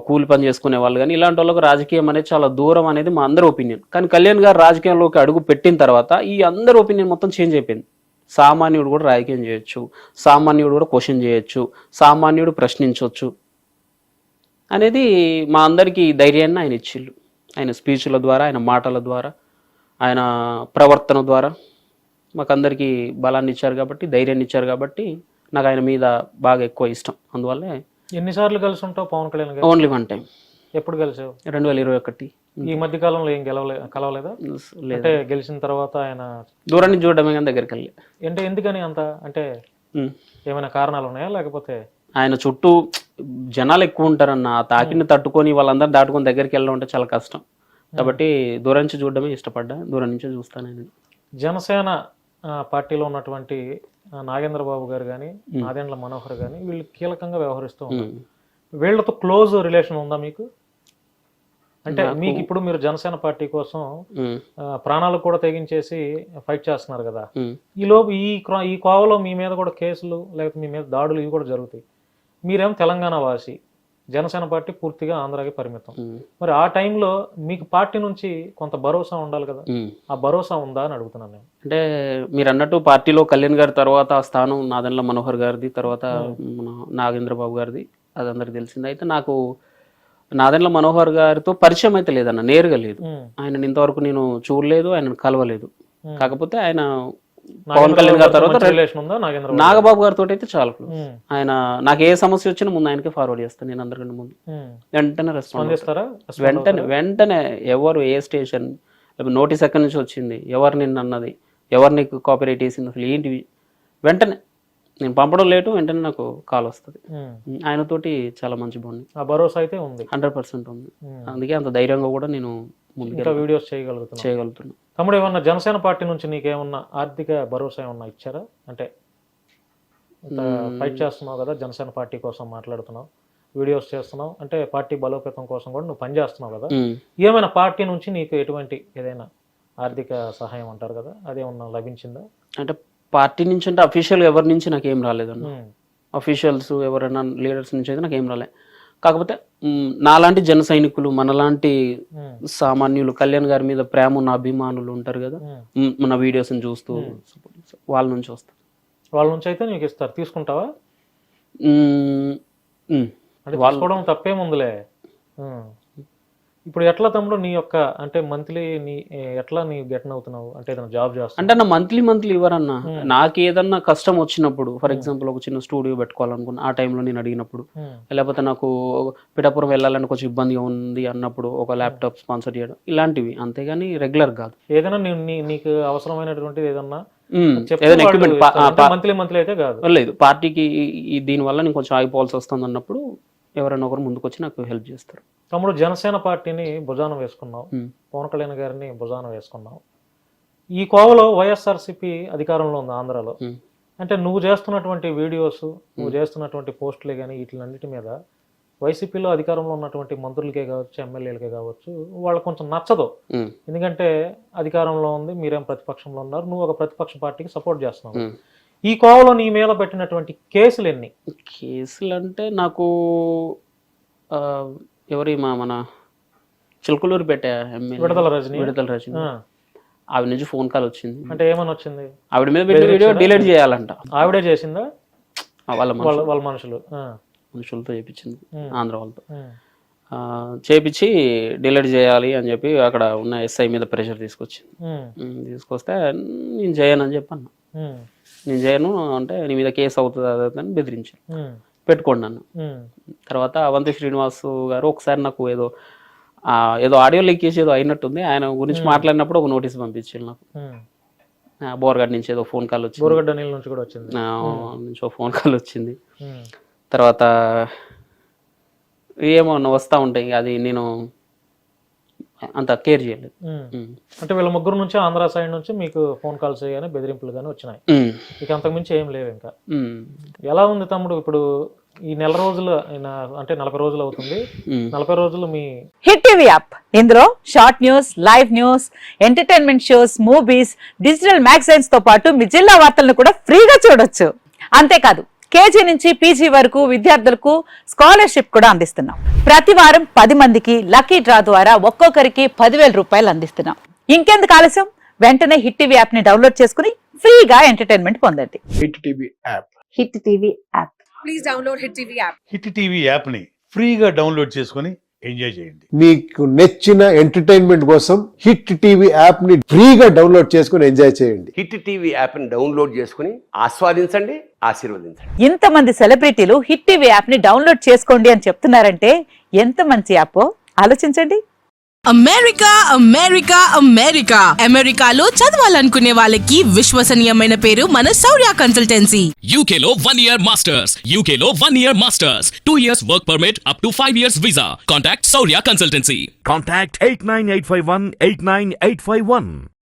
[SPEAKER 1] కూలి పని చేసుకునే వాళ్ళు కానీ ఇలాంటి వాళ్ళకి రాజకీయం అనేది చాలా దూరం అనేది మా అందరి ఒపీనియన్. కానీ కళ్యాణ్ గారు రాజకీయంలోకి అడుగు పెట్టిన తర్వాత ఈ అందరి ఒపీనియన్ మొత్తం చేంజ్ అయిపోయింది. సామాన్యుడు కూడా రాజకీయం చేయొచ్చు, సామాన్యుడు కూడా క్వశ్చన్ చేయొచ్చు, సామాన్యుడు ప్రశ్నించవచ్చు అనేది మా అందరికీ ధైర్యాన్ని ఆయన ఇచ్చిళ్ళు. ఆయన స్పీచ్ల ద్వారా, ఆయన మాటల ద్వారా, ఆయన ప్రవర్తన ద్వారా మాకందరికీ బలాన్ని ఇచ్చారు కాబట్టి, ధైర్యాన్ని ఇచ్చారు కాబట్టి నాకు ఆయన మీద బాగా ఎక్కువ ఇష్టం. అందువల్లే
[SPEAKER 2] ఎన్నిసార్లు కలిసి ఉంటావు పవన్ కళ్యాణ్ గారు?
[SPEAKER 1] Only one time.
[SPEAKER 2] ఎప్పుడు కలిసావు?
[SPEAKER 1] 2021.
[SPEAKER 2] ఈ మధ్య కాలంలో ఏం కలవలేదా? అంటే గెలిచిన తర్వాత ఆయన
[SPEAKER 1] దూరం నుంచి చూడడమే కానీ దగ్గరికి వెళ్ళి.
[SPEAKER 2] అంటే ఎందుకని అంత, అంటే ఏమైనా కారణాలు ఉన్నాయా లేకపోతే?
[SPEAKER 1] ఆయన చుట్టూ జనాలు ఎక్కువ ఉంటారన్న, ఆ తాకిని తట్టుకొని వాళ్ళందరూ దాటుకొని దగ్గరికి వెళ్ళడం అంటే చాలా కష్టం కాబట్టి దూరం నుంచి చూడడమే ఇష్టపడ్డా. దూరం నుంచే చూస్తాను నేను.
[SPEAKER 2] జనసేన పార్టీలో ఉన్నటువంటి నాగేంద్ర బాబు గారు కానీ, నాదెండ్ల మనోహర్ కానీ వీళ్ళు కీలకంగా వ్యవహరిస్తూ ఉన్నారు. వీళ్ళతో క్లోజ్ రిలేషన్ ఉందా మీకు? అంటే మీకు ఇప్పుడు మీరు జనసేన పార్టీ కోసం ప్రాణాలు కూడా తెగించేసి ఫైట్ చేస్తున్నారు కదా, ఈలోపు ఈ కోవలో మీ మీద కూడా కేసులు లేకపోతే మీ మీద దాడులు ఇవి కూడా జరుగుతాయి. మీరేమో తెలంగాణ వాసి, జనసేన పార్టీ పూర్తిగా ఆంధ్రాకి పరిమితం. మరి ఆ టైంలో మీకు పార్టీ నుంచి కొంత భరోసా ఉండాలి కదా, ఆ భరోసా ఉందా అని అడుగుతున్నాను నేను.
[SPEAKER 1] అంటే మీరు అన్నట్టు పార్టీలో కళ్యాణ్ గారి తర్వాత ఆ స్థానం నాదెండ్ల మనోహర్ గారిది, తర్వాత మన నాగేంద్ర బాబు గారిది, అది అందరికి తెలిసింది. అయితే నాకు నాదెండ్ల మనోహర్ గారితో పరిచయం అయితే లేదన్న, నేరుగా లేదు. ఆయన ఇంతవరకు నేను చూడలేదు, ఆయన కలవలేదు. కాకపోతే ఆయన పవన్ కళ్యాణ్ గారి తర్వాత నాగబాబు గారితో అయితే చాలా క్లోజ్. ఆయన నాకు ఏ సమస్య వచ్చినా ముందు ఆయనకే ఫార్వర్డ్ చేస్తాను నేను, అందరికంటే ముందు. వెంటనే రెస్పాండ్ చేస్తారా? వెంటనే ఎవరు ఏ స్టేషన్ నోటీస్ ఎక్కడి నుంచి వచ్చింది, ఎవరు నిన్ను అన్నది, ఎవరు నీకు కాపీరైట్ వేసింది, అసలు ఏంటివి, వెంటనే నేను పంపడం లేటు, వెంటనే నాకు కాల్ వస్తుంది. ఆయనతోటి చాలా మంచి బాగుంది.
[SPEAKER 2] ఆ భరోసా అయితే ఉంది,
[SPEAKER 1] 100% ఉంది. అందుకే అంత ధైర్యంగా కూడా నేను
[SPEAKER 2] ముందుగా వీడియోస్ చేయగలుగుతున్నా. తమ్ముడు, ఏమన్నా జనసేన పార్టీ నుంచి నీకేమన్నా ఆర్థిక భరోసా ఏమన్నా ఇచ్చారా? అంటే ఫైట్ చేస్తున్నావు కదా, జనసేన పార్టీ కోసం మాట్లాడుతున్నావు, వీడియోస్ చేస్తున్నావు, అంటే పార్టీ బలోపేతం కోసం కూడా నువ్వు పనిచేస్తున్నావు కదా, ఏమైనా పార్టీ నుంచి నీకు ఎటువంటి ఏదైనా ఆర్థిక సహాయం అంటారు కదా, అదేమన్నా లభించిందా?
[SPEAKER 1] అంటే పార్టీ నుంచి అంటే అఫీషియల్గా ఎవరి నుంచి నాకు ఏం రాలేదన్న. అఫీషియల్స్ ఎవరైనా లీడర్స్ నుంచి అయితే నాకు ఏం రాలే. కాకపోతే నాలాంటి జన సైనికులు, మనలాంటి సామాన్యులు, కళ్యాణ్ గారి మీద ప్రేమ ఉన్న అభిమానులు ఉంటారు కదా, మన వీడియోస్ని చూస్తూ, వాళ్ళ నుంచి వస్తారు.
[SPEAKER 2] వాళ్ళ నుంచి అయితే నీకు ఇస్తారు, తీసుకుంటావా? అంటే తీసుకోవడం తప్పేముందులే. ఇప్పుడు ఎట్లా తమ్ముడు నీ యొక్క, అంటే మంత్లీ ఎట్లా నీ గెటన్ అవుతున్నావు? అంటే ఏదైనా జాబ్ చేస్తావు
[SPEAKER 1] అంటే నా మంత్లీ ఇవ్వరన్నా. నాకు ఏదన్నా కష్టం వచ్చినప్పుడు, ఫర్ ఎగ్జాంపుల్ ఒక చిన్న స్టూడియో పెట్టుకోవాలనుకున్నా, ఆ టైంలో నేను అడిగినప్పుడు, లేకపోతే నాకు పిఠాపురం వెళ్ళాలని కొంచెం ఇబ్బందిగా ఉంది అన్నప్పుడు ఒక ల్యాప్టాప్ స్పాన్సర్ చేయడం, ఇలాంటివి. అంతేగాని రెగ్యులర్ కాదు.
[SPEAKER 2] ఏదైనా నీకు అవసరమైనటువంటిది ఏదన్నా మంత్లీ అయితే కాదు.
[SPEAKER 1] లేదు, పార్టీకి దీనివల్ల నేను కొంచెం ఆగిపోవాల్సి వస్తుంది అన్నప్పుడు ఎవరైనా ఒకరు ముందుకు వచ్చి నాకు హెల్ప్ చేస్తారు.
[SPEAKER 2] తమ్ముడు, జనసేన పార్టీని భుజాన వేసుకున్నావు, పవన్ కళ్యాణ్ గారిని భుజాన వేసుకున్నావు. ఈ కోవలో వైఎస్ఆర్సీపీ అధికారంలో ఉంది ఆంధ్రాలో. అంటే నువ్వు చేస్తున్నటువంటి వీడియోస్, నువ్వు చేస్తున్నటువంటి పోస్టులే కానీ వీటిలన్నిటి మీద వైసీపీలో అధికారంలో ఉన్నటువంటి మంత్రులకే కావచ్చు, ఎమ్మెల్యేలకే కావచ్చు, వాళ్ళకి కొంచెం నచ్చదు. ఎందుకంటే అధికారంలో ఉంది, మీరేం ప్రతిపక్షంలో ఉన్నారు, నువ్వు ఒక ప్రతిపక్ష పార్టీకి సపోర్ట్ చేస్తున్నావు. ఈ కోవలో నీ మీద పెట్టినటువంటి కేసులు ఎన్ని?
[SPEAKER 1] కేసులు అంటే నాకు మన చిలుకలూరు పెట్టే
[SPEAKER 2] విడుదల రజని
[SPEAKER 1] ఆవిడ నుంచి ఫోన్ కాల్ వచ్చింది.
[SPEAKER 2] అంటే ఏమని వచ్చింది?
[SPEAKER 1] ఆవిడ మీద పెట్టిన వీడియో డిలీట్ చేయాలంట.
[SPEAKER 2] ఆవిడే చేసిందా?
[SPEAKER 1] వాళ్ళ మనుషులతో చేపించింది, ఆంధ్ర వాళ్ళతో చేపించి డిలీట్ చేయాలి అని చెప్పి అక్కడ ఉన్న ఎస్ఐ మీద ప్రెషర్ తీసుకొస్తే నేను చేయనని చెప్పాను. నేను చేయను అంటే నీ మీద కేసు అవుతుంది అని బెదిరించాను, పెట్టుకోండి నన్ను. తర్వాత అవంతి శ్రీనివాస్ గారు ఒకసారి నాకు ఏదో ఆడియో లీకేజ్ ఏదో అయినట్టుంది, ఆయన గురించి మాట్లాడినప్పుడు ఒక నోటీస్ పంపించారు నాకు. బోర్గడ్ నుంచి ఏదో ఫోన్ కాల్ వచ్చింది,
[SPEAKER 2] బోర్గడ్ నుంచి కూడా వచ్చింది,
[SPEAKER 1] నుంచి ఫోన్ కాల్ వచ్చింది. తర్వాత ఏమో వస్తూ ఉంటాయి, అది నేను అంత కేర్ చేయలేదు.
[SPEAKER 2] అంటే వీళ్ళ ముగ్గురు నుంచి ఆంధ్ర సైడ్ నుంచి మీకు ఫోన్ కాల్స్ కానీ బెదిరింపులు కానీ వచ్చినాయి, ఇక అంతకుమించి ఏం లేవు ఇంకా. ఎలా ఉంది తమ్ముడు ఇప్పుడు ఈ నెల రోజులు, అంటే 40 రోజులు అవుతుంది, 40 రోజులు మీ
[SPEAKER 3] హిట్ టీవీ యాప్. ఇందులో short news, live news, entertainment shows, movies, digital magazines తో పాటు మీ జిల్లా వార్తలను కూడా ఫ్రీగా చూడొచ్చు. అంతేకాదు కేజీ నుంచి పీజీ వరకు విద్యార్థులకు స్కాలర్షిప్ కూడా అందిస్తున్నాం. ప్రతి వారం 10 మందికి లక్కీ డ్రా ద్వారా ఒక్కొక్కరికి 10,000 రూపాయలు అందిస్తున్నాం. ఇంకెందుకు ఆలస్యం, వెంటనే హిట్ టీవీ యాప్ ని డౌన్లోడ్ చేసుకుని ఫ్రీగా ఎంటర్టైన్మెంట్ పొందండి.
[SPEAKER 4] Hit TV app.
[SPEAKER 3] Hit TV app.
[SPEAKER 5] Please download hit TV app.
[SPEAKER 4] Hit TV app ని ఫ్రీగా డౌన్లోడ్ చేసుకుని ఎంజాయ్ చేయండి.
[SPEAKER 5] మీకు నచ్చిన ఎంటర్టైన్మెంట్ కోసం హిట్ టీవీ యాప్ ని ఫ్రీగా డౌన్లోడ్ చేసుకుని ఎంజాయ్ చేయండి.
[SPEAKER 6] హిట్ టీవీ యాప్ని డౌన్లోడ్ చేసుకుని ఆస్వాదించండి, ఆశీర్వదించండి.
[SPEAKER 3] ఇంతమంది సెలబ్రిటీలు హిట్ టీవీ యాప్ ని డౌన్లోడ్ చేసుకోండి అని చెప్తున్నారంటే ఎంత మంచి యాప్ ఆలోచించండి.
[SPEAKER 7] అమెరికా అమెరికా అమెరికా అమెరికాలో చదవాలనుకునే వాళ్ళకి విశ్వసనీయమైన పేరు మన శౌర్య consultancy.
[SPEAKER 8] UK Law 1 Year Masters. UK Law 1 Year Masters. 2 years work permit up to 5 years visa. Contact Saurya Consultancy.
[SPEAKER 4] Contact 89851 89851.